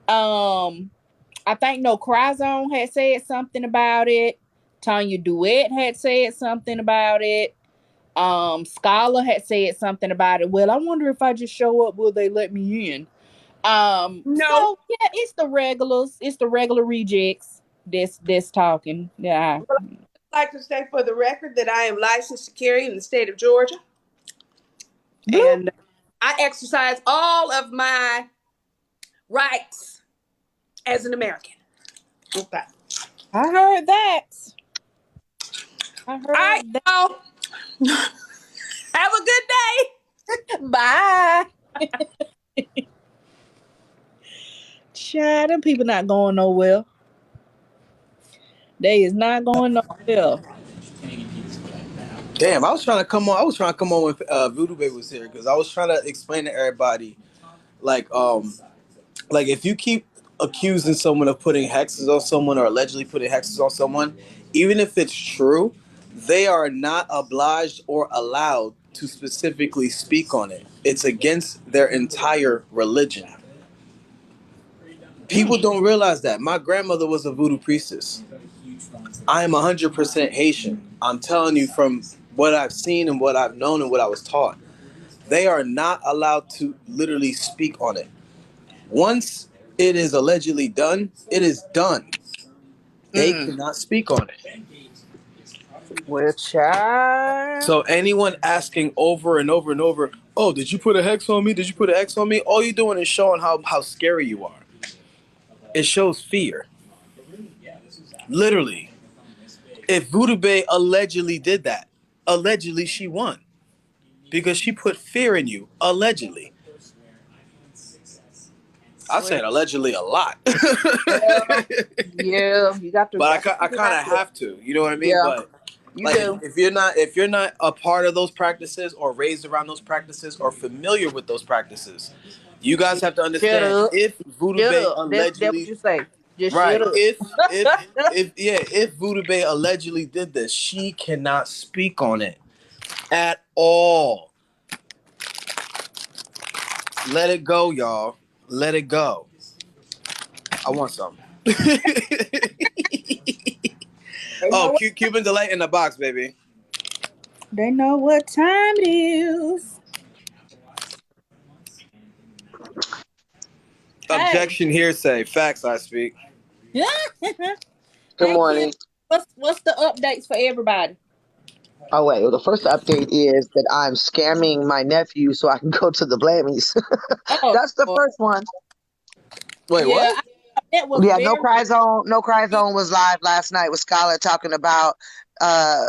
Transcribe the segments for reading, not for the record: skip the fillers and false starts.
Um, I think No Cry Zone had said something about it. Tanya Duet had said something about it. Scholar had said something about it. Well, I wonder if I just show up, will they let me in? No. So yeah, it's the regulars, it's the regular rejects that's talking. Yeah. Well, I'd like to say for the record that I am licensed to carry in the state of Georgia, Blue. and I exercise all of my rights as an American. Okay. I heard that. I All right, heard that. y'all. Have a good day. Bye. Child, them people not going nowhere. They is not going nowhere. Damn, I was trying to come on. I was trying to come on when Voodoo Baby was here because I was trying to explain to everybody, like, like if you keep accusing someone of putting hexes on someone or allegedly putting hexes on someone, even if it's true, they are not obliged or allowed to specifically speak on it. It's against their entire religion. People don't realize that. My grandmother was a voodoo priestess. I am 100% Haitian. I'm telling you from what I've seen and what I've known and what I was taught. They are not allowed to literally speak on it. Once it is allegedly done, it is done. They Mm. cannot speak on it. Well, child. So anyone asking over and over and over, oh, did you put a hex on me? Did you put an X on me? All you're doing is showing how scary you are. It shows fear. Literally. If Voodoo Bay allegedly did that, allegedly she won. Because she put fear in you, allegedly. I Well, said allegedly a lot. yeah, you got to. But I kind of have to, you know what I mean? Yeah, But you like do. if you're not a part of those practices or raised around those practices or familiar with those practices, you guys have to Shut understand up. if Voodoo Shut Bay up. That's what allegedly you say. Just shut right, up. if Voodoo Bay allegedly did this, she cannot speak on it at all. Let it go, y'all. Let it go. I want some. They know Oh, what. Cuban delight in the box, baby. They know what time it is. Hey. Objection hearsay. Facts I speak. Good Hey, Kim. morning. What's the updates for everybody? Oh wait, well, the first update is that I'm scamming my nephew so I can go to the Blammies. Oh, That's the first one. Wait, yeah, what? that was Yeah, very. No Cry Zone was live last night with Scholar talking about uh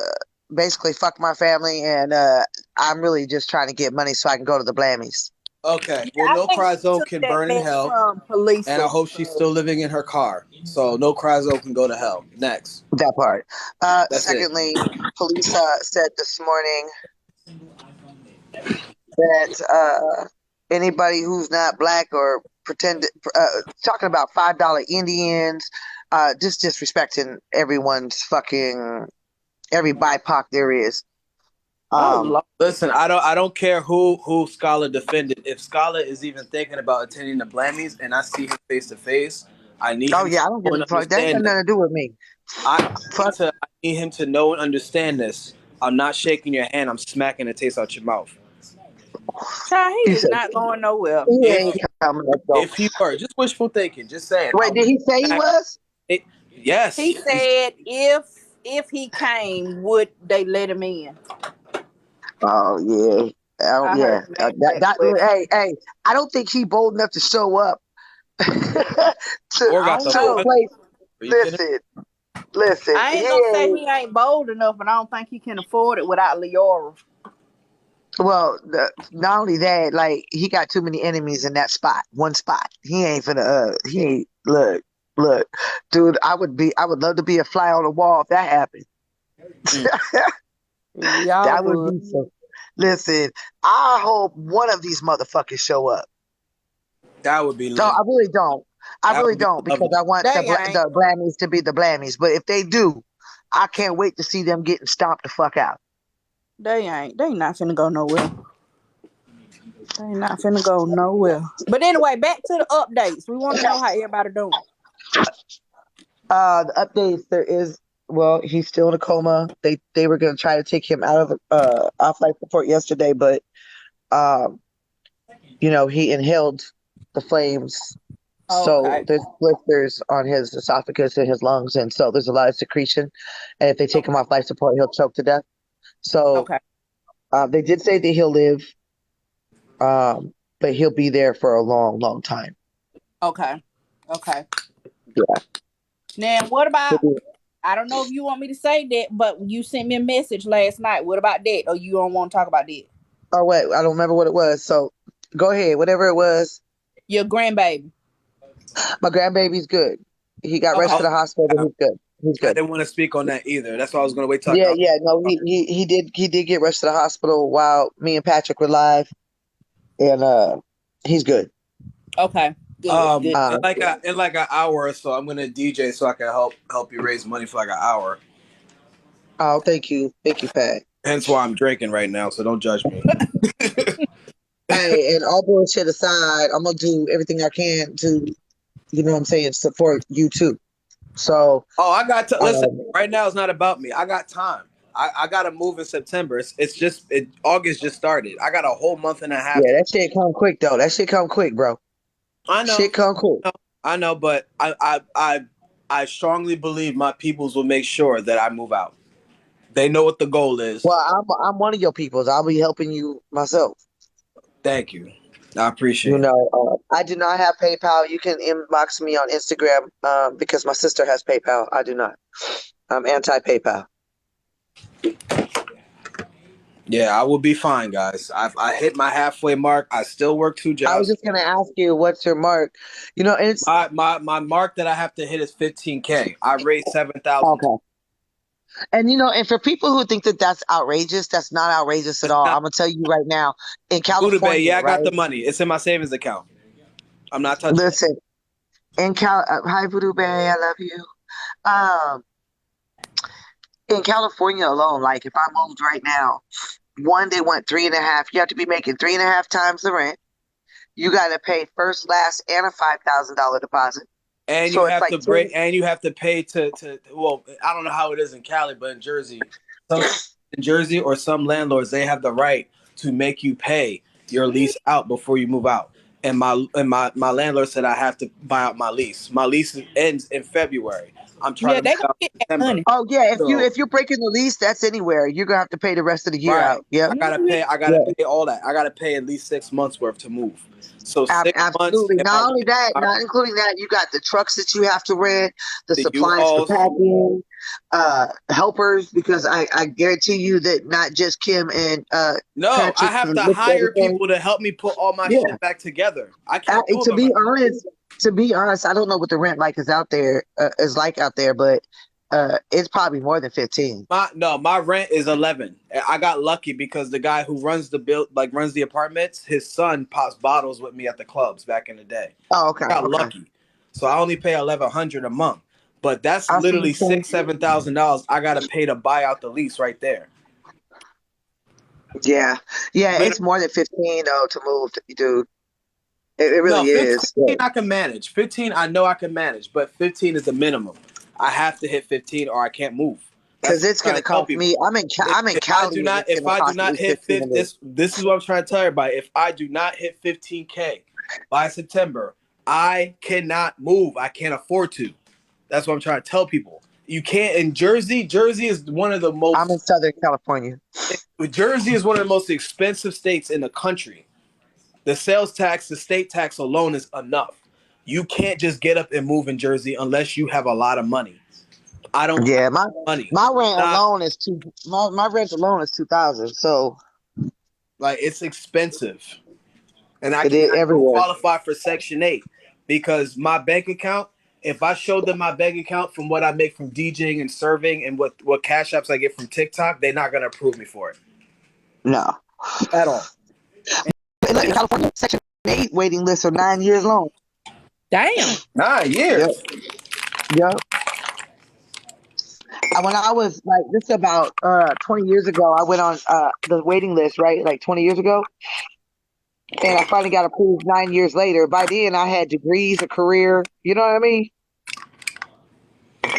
basically fuck my family and I'm really just trying to get money so I can go to the Blammies. Okay. Yeah, Well, I No think Cry she Zone took can that burn in mess hell, from and I Polisa. hope she's still living in her car. So No Cry Zone can go to hell. Next. That part. That's it. Secondly, police said this morning that anybody who's not black or pretend talking about $5 Indians, just disrespecting everyone's fucking every BIPOC there is. Oh Um, Lord. Listen, I don't care who Scholar defended. If Scholar is even thinking about attending the Blammies and I see him face to face, I need oh him to yeah, I don't give know and a fuck. That ain't got understand this. nothing to do with me. Fuck. I need him to know and understand this. I'm not shaking your hand. I'm smacking the taste out your mouth. Child, he He is said not going nowhere. he If ain't coming. Let's go. if he were just wishful thinking, just saying, Wait, I'll did he say he smack was? it. Yes, He said if he came, would they let him in? Oh yeah. Oh I yeah. heard him ask that That question. hey, I don't think he bold enough to show up to or I got don't the to a know. funds. place. Are you kidding? Listen, listen. I He ain't gonna say ain't. he ain't bold enough, but I don't think he can afford it without Leora. Well, not only that, like he got too many enemies in that spot, one spot. He ain't finna. He ain't. Look, dude. I would love to be a fly on the wall if that happened. Mm. Y'all That would would. be so. Listen, I hope one of these motherfuckers show up. That would be No, lovely. I really don't. I That really would be don't because lovely. I want They ain't. the Blammies to be the Blammies. But if they do, I can't wait to see them getting stomped the fuck out. They ain't. They not finna go nowhere. They not finna go nowhere. But anyway, back to the updates. We want to know how everybody doing. The updates there is he's still in a coma. They were gonna try to take him out of off life support yesterday, but um he inhaled the flames. So Okay. there's blisters on his esophagus and his lungs, and so there's a lot of secretion. And if they take him off life support, he'll choke to death. So Okay. they did say that he'll live, but he'll be there for a long, long time. Okay. Okay. Yeah. Now, what He'll about? be- I don't know if you want me to say that, but you sent me a message last night. What about that? Or you don't want to talk about that? Oh wait, I don't remember what it was. So go ahead, whatever it was. Your grandbaby. My grandbaby's good. He got rushed Okay. to the hospital, but he's good. He's I good. didn't want to speak on that either. That's why I was going to wait till Yeah, no, he did get rushed to the hospital while me and Patrick were live, and he's good. Okay. Good. in Uh, like an hour or so, I'm gonna DJ so I can help you raise money for like an hour. oh, thank you, Pat. Hence why I'm drinking right now, so don't judge me. Hey, and all bullshit aside, I'm gonna do everything I can to, support you too. So, Oh, I got to listen. um, Right now, it's not about me. I got time. I got to move in September. August just started. I got a whole month and a half. yeah, that shit come quick though. That shit come quick, bro. I know. Shit come quick. I know, but I strongly believe my peoples will make sure that I move out. They know what the goal is. Well, I'm one of your peoples. I'll be helping you myself. Thank you. I appreciate it. I do not have PayPal. You can inbox me on Instagram because my sister has PayPal. I do not. I'm anti-PayPal. Yeah, I will be fine, guys. I hit my halfway mark. I still work 2 jobs. I was just gonna ask you, what's your mark? And it's my mark that I have to hit is 15K. I raised 7,000. okay. And and for people who think that that's outrageous, that's not outrageous at all. I'm gonna tell you right now, in Buddha Bay, California, yeah, I got right? the money. It's in my savings account. I'm not touching it. Listen, hi Voodoo Bay, I love you. Um, in California alone, like if I moved right now, they want 3.5. You have to be making 3.5 times the rent. You got to pay first, last, and a $5,000 deposit. And So you it's have like to break, and you have to pay to. Well, I don't know how it is in Cali, but in Jersey, or some landlords, they have the right to make you pay your lease out before you move out. And my landlord said I have to buy out my lease. My lease ends in February. I'm trying Yeah, to they move gonna out get in that September. money. Oh yeah, So, if you're breaking the lease, that's anywhere. You're gonna have to pay the rest of the year right. out. Yep. I gotta pay. I gotta pay all that. I gotta pay at least 6 months worth to move. So 6 months. Absolutely. And Not only that, not including that, you got the trucks that you have to rent, the supplies for U-Hauls. packing, helpers, because I guarantee you that not just Kim and No, Patrick I have can to lift hire everything. people to help me put all my Yeah. shit back together. I can't do it To by be myself. honest, I don't know what the rent is out there, but it's probably more than 15. My rent is 11. I got lucky because the guy who runs runs the apartments, his son pops bottles with me at the clubs back in the day. Oh, okay. I got Okay. lucky, so I only pay $1,100 a month. But that's I see literally what you're saying. $6,000-$7,000 I gotta pay to buy out the lease right there. Yeah. Yeah, But it's more than 15 though to move, dude. It no, really is. 15 I can manage. 15 I know I can manage, but 15 is the minimum. I have to hit 15 or I can't move. That's Because what it's I'm trying gonna to tell cost people. me. I'm in Cali, and it's If gonna I do cost not me hit 15 this is what I'm trying to tell everybody. If I do not hit 15K by September, I cannot move. I can't afford to. That's what I'm trying to tell people. You can't in Jersey. Jersey is one of the I'm in most Southern California. Jersey is one of the most expensive states in the country. The sales tax, the state tax alone is enough. You can't just get up and move in Jersey unless you have a lot of money. I don't Yeah, have money. my rent alone is my rent alone is 2,000. So Like it's expensive. And I it is don't everywhere. qualify for Section 8 because my bank account, if I showed them my bank account from what I make from DJing and serving and what cash apps I get from TikTok, they're not going to approve me for it. No. At all. And look, in California, Section 8 waiting lists are 9 years long. Damn. 9 years. Yep. When I was like, this is about 20 years ago, I went on the waiting list, right? Like 20 years ago. And I finally got approved 9 years later. By then, I had degrees, a career. You know what I mean?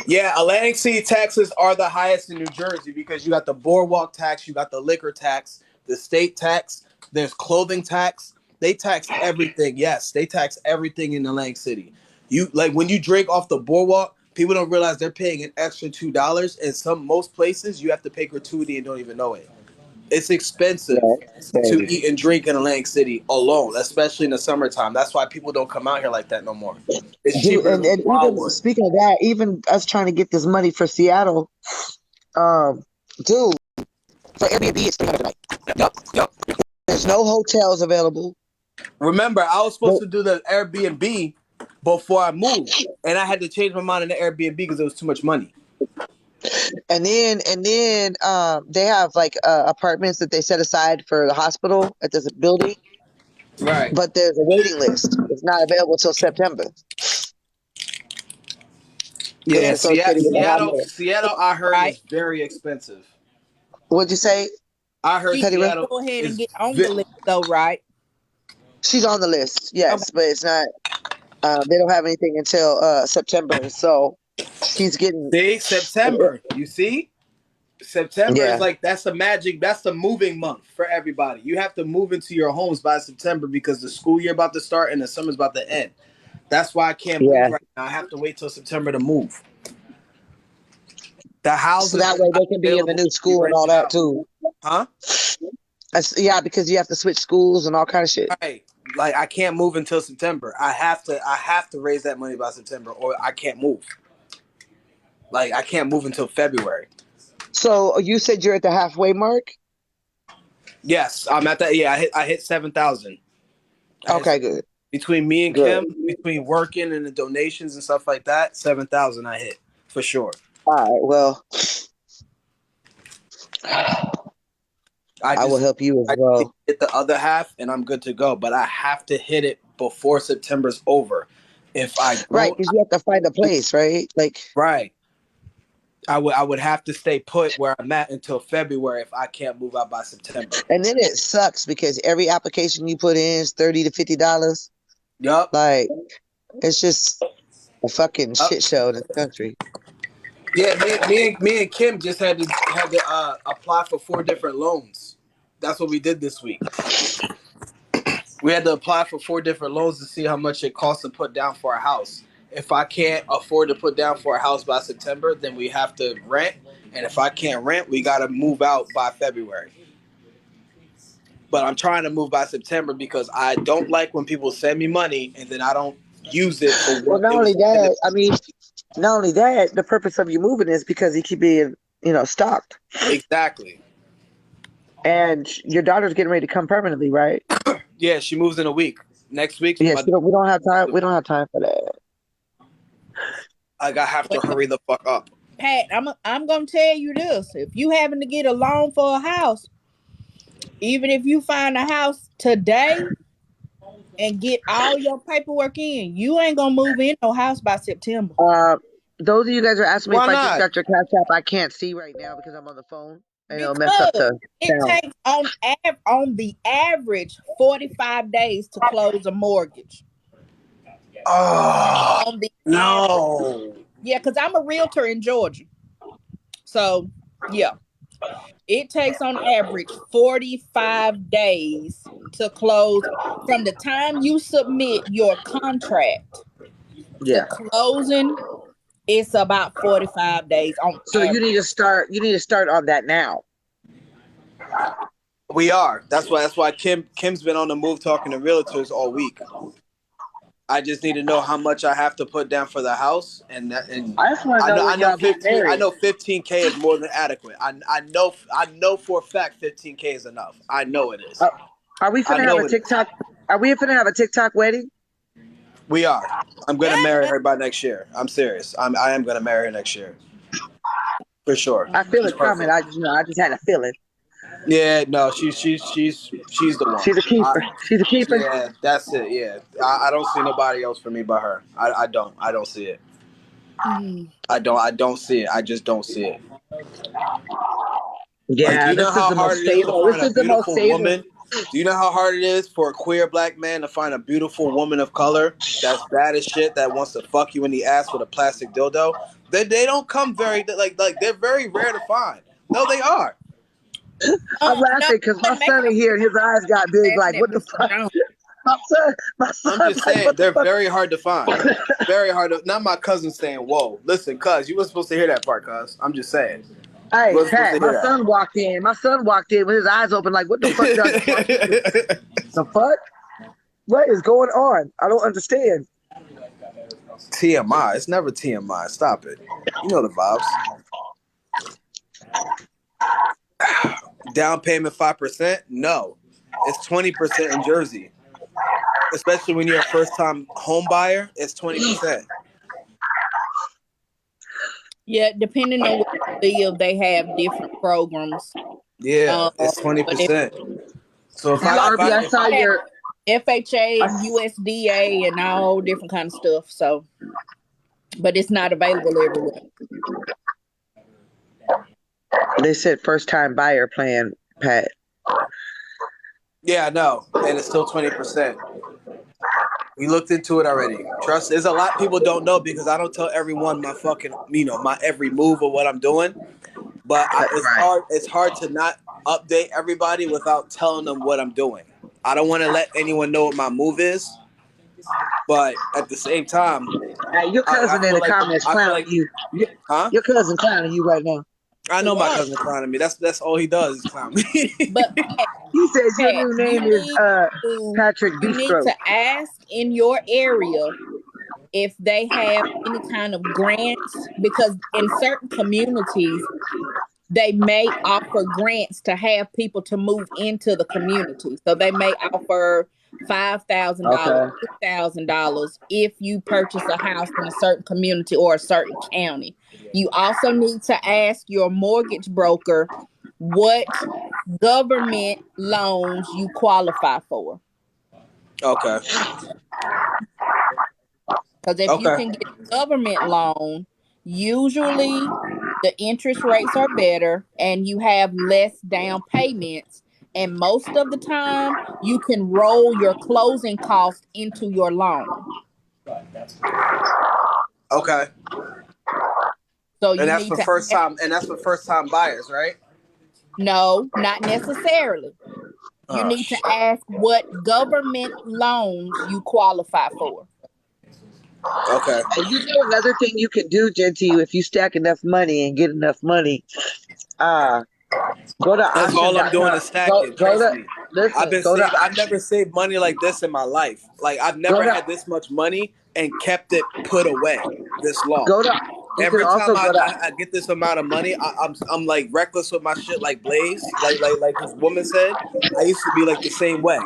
Yeah, Atlantic City taxes are the highest in New Jersey because you got the boardwalk tax, you got the liquor tax, the state tax, there's clothing tax. They tax everything. Yes, they tax everything in Atlantic City. You like when you drink off the boardwalk, people don't realize they're paying an extra $2. In most places, you have to pay gratuity and don't even know it. It's expensive Yeah, to crazy. eat and drink in Atlantic City alone, especially in the summertime. That's why people don't come out here like that no more. It's Dude, cheaper to and, go to and even Wildwood. speaking of that, even us trying to get this money for Seattle, um, dude, for Airbnb, it's $300 a night. Yep. There's no hotels available. Remember, I was supposed No- to do the Airbnb before I moved, and I had to change my mind in the Airbnb because it was too much money. And then they have like apartments that they set aside for the hospital at this building, Right. but there's a waiting list. It's not available till September. It's Yeah, associated with the hospital. Seattle, I heard Right. is very expensive. What'd you say, I heard She Petty Ruth? Seattle go ahead and is get on the list though, right? She's on the list, Okay. yes, but it's not. They don't have anything until September, so she's getting. see September. You see, September is Yeah, like that's the moving month for everybody. You have to move into your homes by September because the school year about to start and the summer's about to end. That's why I can't move yeah. right now. I have to wait till September to move. The So houses that are way not they can be in the available new to be school and all rented that out. too. Huh? Yeah, because you have to switch schools and all kind of shit. Right. Like I can't move until September. I have to raise that money by September or I can't move. Like I can't move until February. So you said you're at the halfway mark. Yes, I'm at that. Yeah, I hit 7,000. Okay, good, Between me and good. Kim, between working and the donations and stuff like that, 7,000 I hit for sure. All right, well, I will help you as I well. hit the other half and I'm good to go. But I have to hit it before September's over. If I Right, don't, because you have to find a place, right? Like, right. I would have to stay put where I'm at until February if I can't move out by September. and then it sucks because every application you put in is $30 to $50. Yup. Like, it's just a fucking Yup. shit show in this country. Yeah, me and Kim just had to apply for 4 different loans. That's what we did this week. We had to apply for 4 different loans to see how much it costs to put down for a house. If I can't afford to put down for a house by September, then we have to rent. And if I can't rent, we got to move out by February. But I'm trying to move by September because I don't like when people send me money and then I don't use it for Well, what not it only was intended. that, I mean, not only that, the purpose of you moving is because you keep being, stocked. Exactly. And your daughter's getting ready to come permanently, right? Yeah, she moves in a week. Next week, Yes. We don't have time. We don't have time for that. I have to hurry the fuck up. Pat, I'm gonna tell you this: if you having to get a loan for a house, even if you find a house today and get all your paperwork in, you ain't gonna move in no house by September. Those of you guys are asking me Why if I just not? got your cash app. I can't see right now because I'm on the phone. And it'll mess up Because the it sound. takes on the average 45 days to close a mortgage. Oh On the average. no! Yeah, because I'm a realtor in Georgia. So yeah. It takes on average 45 days to close from the time you submit your contract to Yeah. closing. It's about 45 days on So you average. need to start. You need to start on that now. We are. That's why Kim's been on the move talking to realtors all week. I just need to know how much I have to put down for the house, and I just want to know when y'all get 15. I married. know 15K is more than adequate. I know for a fact 15K is enough. I know it is. Are we finna I have know a it is. TikTok? Are we finna have a TikTok wedding? We are. I'm gonna marry her by next year. I'm serious. I am gonna marry her next year, for sure. I feel She's it coming. perfect. I just had a feeling. Yeah, no, she's the one. She's a keeper. She's a keeper. Yeah, that's it. Yeah, I don't see nobody else for me but her. I don't see it. I don't see it. I just don't see it. Like, Yeah, you know this is how the hard most it is to stable. find This a is the most beautiful stable. woman Do you know how hard it is for a queer black man to find a beautiful woman of color that's bad as shit that wants to fuck you in the ass with a plastic dildo? They don't come very like they're very rare to find. No, they are. I'm No, laughing because my son in here and his eyes got big. Like, what the fuck? My son. I'm just like, saying what the they're fuck? very hard to find. Very hard to. Not my cousin saying, "Whoa, listen, cuz you were supposed to hear that part, cuz." I'm just saying. Hey, You wasn't supposed Pat, to my hear that. son walked in. My son walked in with his eyes open, like, what the fuck? The fuck? What is going on? I don't understand. TMI. It's never TMI. Stop it. You know the vibes. Down payment 5%? No. It's 20% in Jersey. Especially when you're a first time home buyer, it's 20%. Yeah, depending on where you live, they have different programs. Yeah, it's But if 20%. So if Now, I, RB, I if saw I your. FHA, USDA, and all different kind of stuff. So, but it's not available everywhere. They said first time buyer plan, Pat. yeah, no, and it's still 20%. We looked into it already. Trust, there's a lot people don't know because I don't tell everyone my fucking, my every move or what I'm doing. But it's Right. hard. It's hard to not update everybody without telling them what I'm doing. I don't want to let anyone know what my move is, but at the same time, Hey, your cousin in feel the like comments I feel clowning like, you. huh? Your cousin clowning you right now. I know my What? cousin clowning me. That's all he does is clown me. But Pat, He says your Pat, new name is Patrick you need Bistro. to ask in your area if they have any kind of grants, because in certain communities they may offer grants to have people to move into the community. So they may offer $5,000, Okay. $2,000 if you purchase a house in a certain community or a certain county. You also need to ask your mortgage broker what government loans you qualify for. Okay. Because if you can get a government loan, usually the interest rates are better and you have less down payments. And most of the time, you can roll your closing cost into your loan. Okay. So And you that's need for to first time. And that's for first time buyers, right? no, not necessarily. You Oh, need to shit. ask what government loans you qualify for. Okay. And you know another thing you can do, Gentile, if you stack enough money and get enough money, go to That's all I'm doing auction.com. is stacking. Go Trust to me. listen. I've never saved money like this in my life. Like I've Go never to had this much money and kept it put away this long. go to. You can Every time also go to. I get this amount of money, I'm like reckless with my shit, like Blaze, like his woman said. I used to be like the same way.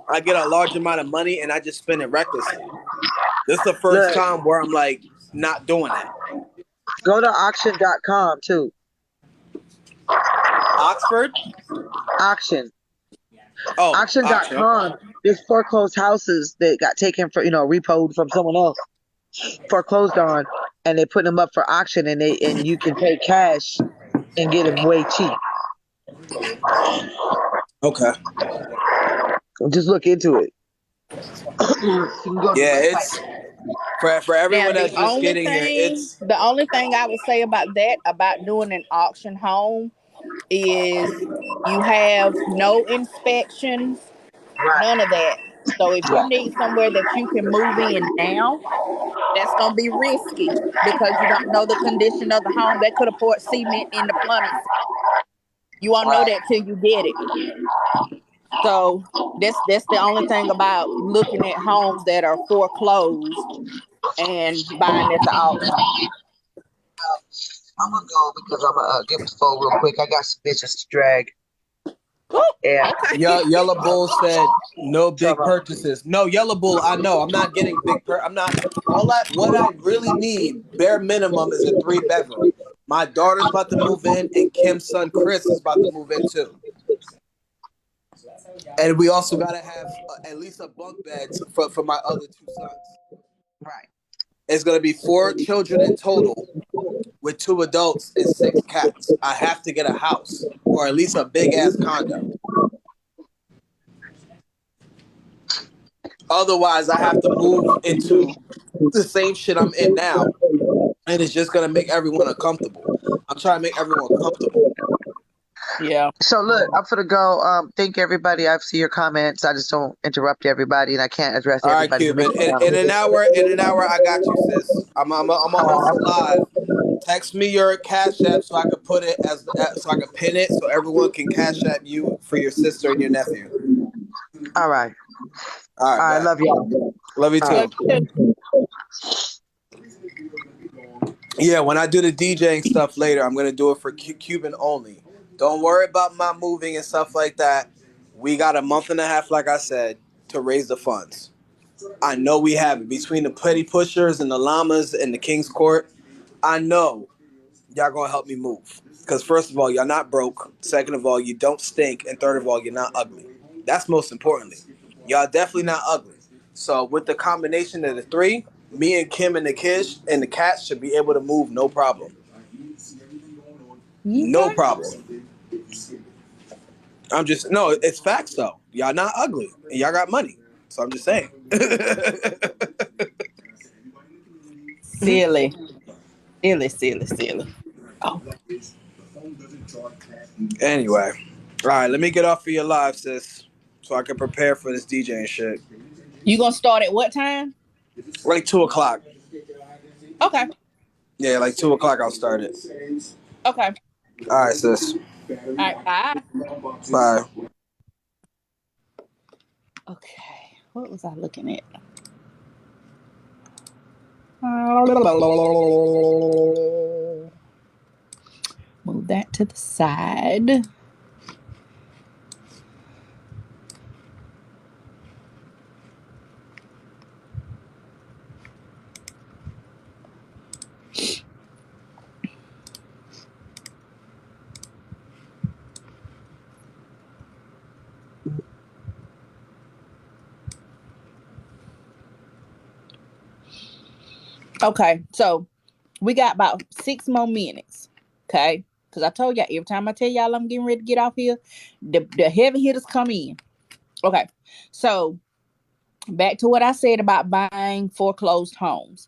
I get a large amount of money and I just spend it recklessly. This is the first Look, time where I'm like not doing that. go to auction.com too. Oxford? Auction. Oh, Auction.com. There's foreclosed houses that got taken for, repoed from someone else, foreclosed on, and they put them up for auction, and you can pay cash and get them way cheap. Okay. Just look into it. You can go to Yeah, the it's for everyone that's just getting here. It's The only thing I would say about that, about doing an auction home, is you have no inspections, right. none of that. So if you Right. need somewhere that you can move in now, that's gonna be risky because you don't know the condition of the home. They could have poured cement in the plumbing. You won't know Right. that till you get it. So that's the only thing about looking at homes that are foreclosed and buying at the auction. I'm gonna go because I'm gonna get my phone real quick. I got some bitches to drag. Yeah. Okay. Yellow Bull said no big purchases. No, Yellow Bull, I know. I'm not getting big I'm not what I really need, bare minimum, is a 3-bedroom. My daughter's about to move in and Kim's son Chris is about to move in too. And we also gotta have at least a bunk bed for my other 2 sons. Right. It's gonna be 4 children in total with 2 adults and 6 cats. I have to get a house or at least a big ass condo. Otherwise, I have to move into the same shit I'm in now, and it's just gonna make everyone uncomfortable. I'm trying to make everyone comfortable. Yeah. So look, I'm gonna go. Thank everybody. I see your comments. I just don't interrupt everybody, and I can't address All right, everybody. Cuban. In an hour, I got you, sis. I'm a hustle live. Text me your cash app so I could put it so I could pin it so everyone can cash app you for your sister and your nephew. All right. All right, bet. Love y'all. Love you All right. Look, too. Yeah, when I do the DJing stuff later, I'm gonna do it for Cuban only. Don't worry about my moving and stuff like that. We got a month and a half, like I said, to raise the funds. I know we have it between the petty pushers and the llamas and the King's Court. I know y'all gonna help me move. Because first of all, y'all not broke. Second of all, you don't stink. And third of all, you're not ugly. That's most importantly. Y'all definitely not ugly. So with the combination of the three, me and Kim and the kids and the cats should be able to move no problem. No okay. problem. No, it's facts though. Y'all not ugly. And y'all got money. So I'm just saying. Silly. Silly. Oh, Anyway. All right, let me get off of your live, sis. So I can prepare for this DJing shit. you gonna start at what time? Like 2:00. Okay. Yeah, like 2:00 I'll start it. Okay. All right, sis. All right. Bye. Bye. Okay. What was I looking at? Move that to the side. Okay, so we got about 6 more minutes. Okay, because I told y'all every time I tell y'all I'm getting ready to get off here, the heavy hitters come in. Okay, so back to what I said about buying foreclosed homes.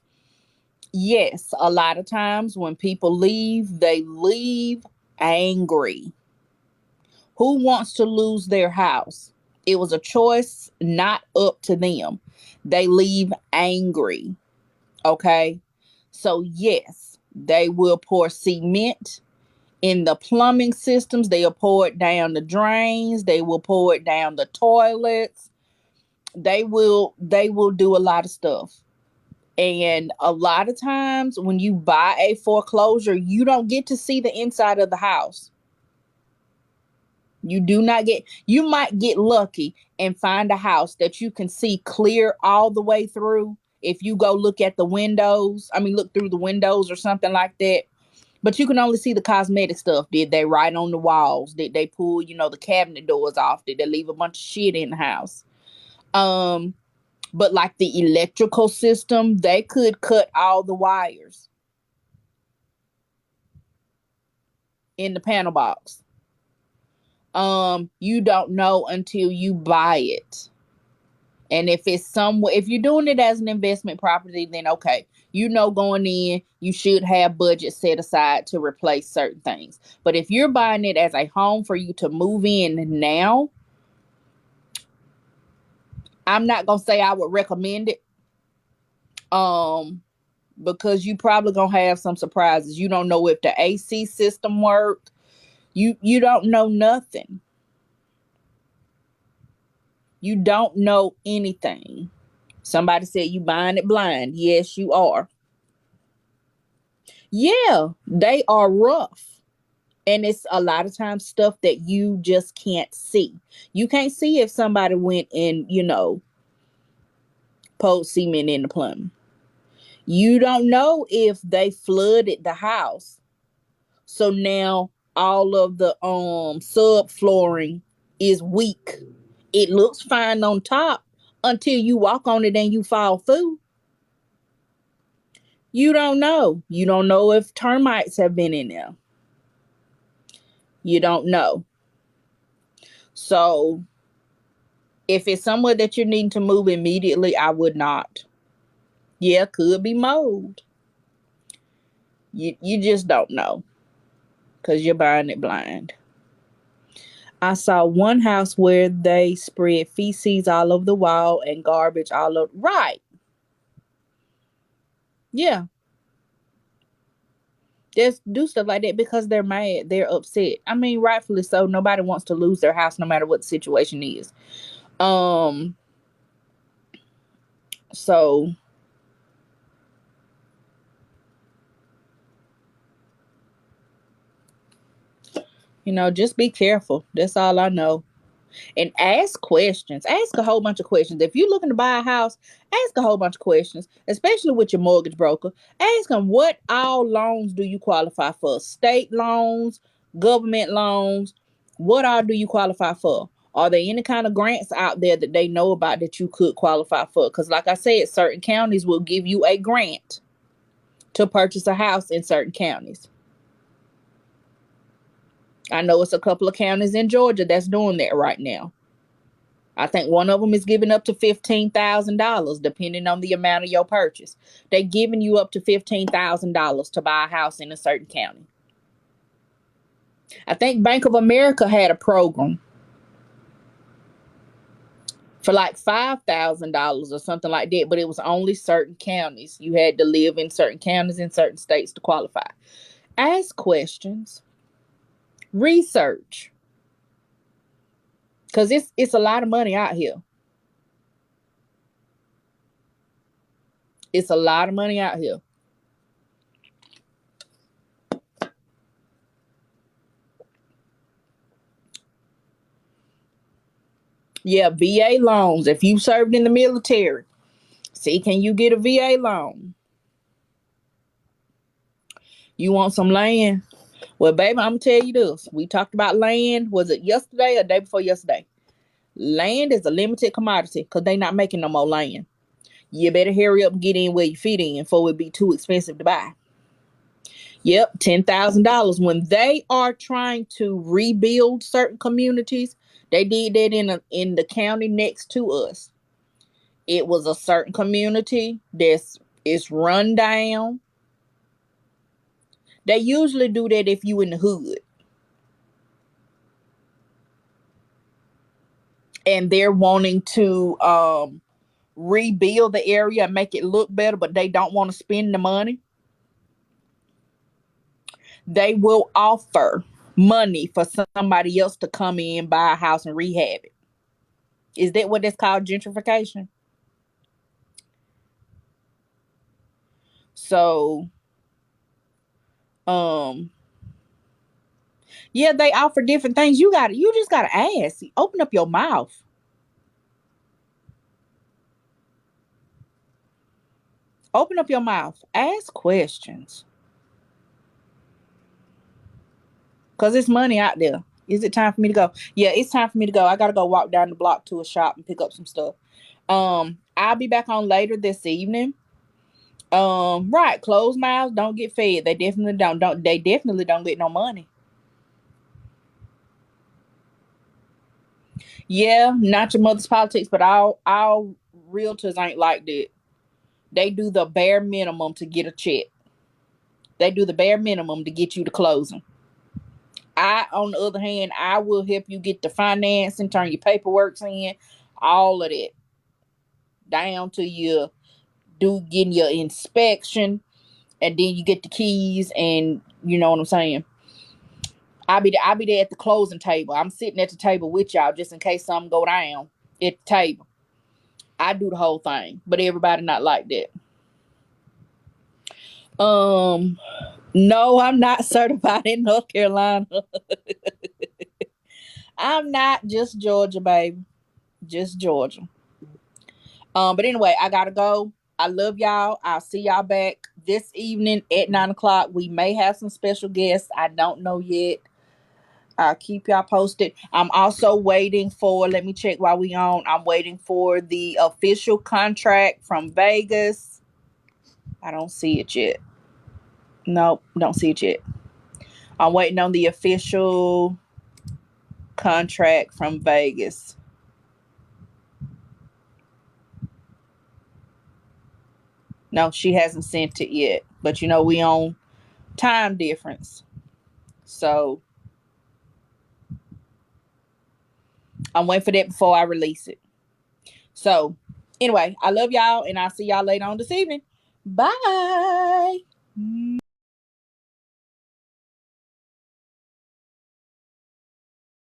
Yes, a lot of times when people leave, they leave angry. Who wants to lose their house? It was a choice not up to them. They leave angry. Okay. So, yes, they will pour cement in the plumbing systems. They'll pour it down the drains. They will pour it down the toilets. They will do a lot of stuff. And a lot of times when you buy a foreclosure, you don't get to see the inside of the house. You might get lucky and find a house that you can see clear all the way through. If you go look at the windows, look through the windows or something like that. But you can only see the cosmetic stuff. Did they write on the walls? Did they pull, the cabinet doors off? Did they leave a bunch of shit in the house? But like the electrical system, they could cut all the wires in the panel box. You don't know until you buy it. And if you're doing it as an investment property, then okay, going in, you should have budget set aside to replace certain things. But if you're buying it as a home for you to move in now, I'm not gonna say I would recommend it. Because you probably gonna have some surprises. You don't know if the AC system worked. You don't know nothing. You don't know anything. Somebody said you buying it blind. Yes, you are. Yeah, they are rough. And it's a lot of times stuff that you just can't see. You can't see if somebody went and, poured cement in the plumbing. You don't know if they flooded the house. So now all of the subflooring is weak. It looks fine on top until you walk on it and you fall through. You don't know. You don't know if termites have been in there. You don't know. So If it's somewhere that you're needing to move immediately, I would not. Yeah, could be mold. You just don't know because you're buying it blind. I saw one house where they spread feces all over the wall and garbage all over. Right. Yeah. Just do stuff like that because they're mad. They're upset. I mean, rightfully so. Nobody wants to lose their house no matter what the situation is. So just be careful. That's all I know. And ask questions. Ask a whole bunch of questions. If you're looking to buy a house, ask a whole bunch of questions, especially with your mortgage broker. Ask them, what all loans do you qualify for? State loans, government loans. What all do you qualify for? Are there any kind of grants out there that they know about that you could qualify for? Because like I said, certain counties will give you a grant to purchase a house in certain counties. I know it's a couple of counties in Georgia that's doing that right now. I think one of them is giving up to $15,000, depending on the amount of your purchase. They're giving you up to $15,000 to buy a house in a certain county. I think Bank of America had a program for like $5,000 or something like that, but it was only certain counties. You had to live in certain counties in certain states to qualify. Ask questions. Research. Because it's a lot of money out here. It's a lot of money out here. Yeah, VA loans. If you served in the military, see, can you get a VA loan? You want some land? Well, baby, I'm going to tell you this. We talked about land. Was it yesterday or day before yesterday? Land is a limited commodity because they're not making no more land. You better hurry up and get in where your feet in before it be too expensive to buy. Yep, $10,000. When they are trying to rebuild certain communities, they did that in the county next to us. It was a certain community that's run down. They usually do that if you in the hood. And they're wanting to rebuild the area and make it look better, but they don't want to spend the money. They will offer money for somebody else to come in, buy a house, and rehab it. Is that what that's called, gentrification? So, yeah, they offer different things. You just gotta ask. Open up your mouth. Open up your mouth. Ask questions. Because it's money out there. Is it time for me to go? Yeah, it's time for me to go. I gotta go walk down the block to a shop and pick up some stuff. I'll be back on later this evening. Right, closed mouths don't get fed. They definitely don't. They definitely don't get no money. Yeah, not your mother's politics, but our realtors ain't like that. They do the bare minimum to get a check. They do the bare minimum to get you to closing. On the other hand, I will help you get the financing, turn your paperwork in, all of that, down to getting your inspection, and then you get the keys, and you know what I'm saying. I'll be there at the closing table. I'm sitting at the table with y'all just in case something go down at the table. I do the whole thing, but everybody not like that. No, I'm not certified in North Carolina. I'm not, just Georgia, baby. Just Georgia. But anyway, I gotta go. I love y'all. I'll see y'all back this evening at 9:00. We may have some special guests. I don't know yet. I'll keep y'all posted. I'm also waiting for, let me check while we on. I'm waiting for the official contract from Vegas. I don't see it yet. Nope, don't see it yet. I'm waiting on the official contract from Vegas. No, she hasn't sent it yet. But you know, we on time difference. So I'm waiting for that before I release it. So anyway, I love y'all and I'll see y'all later on this evening. Bye.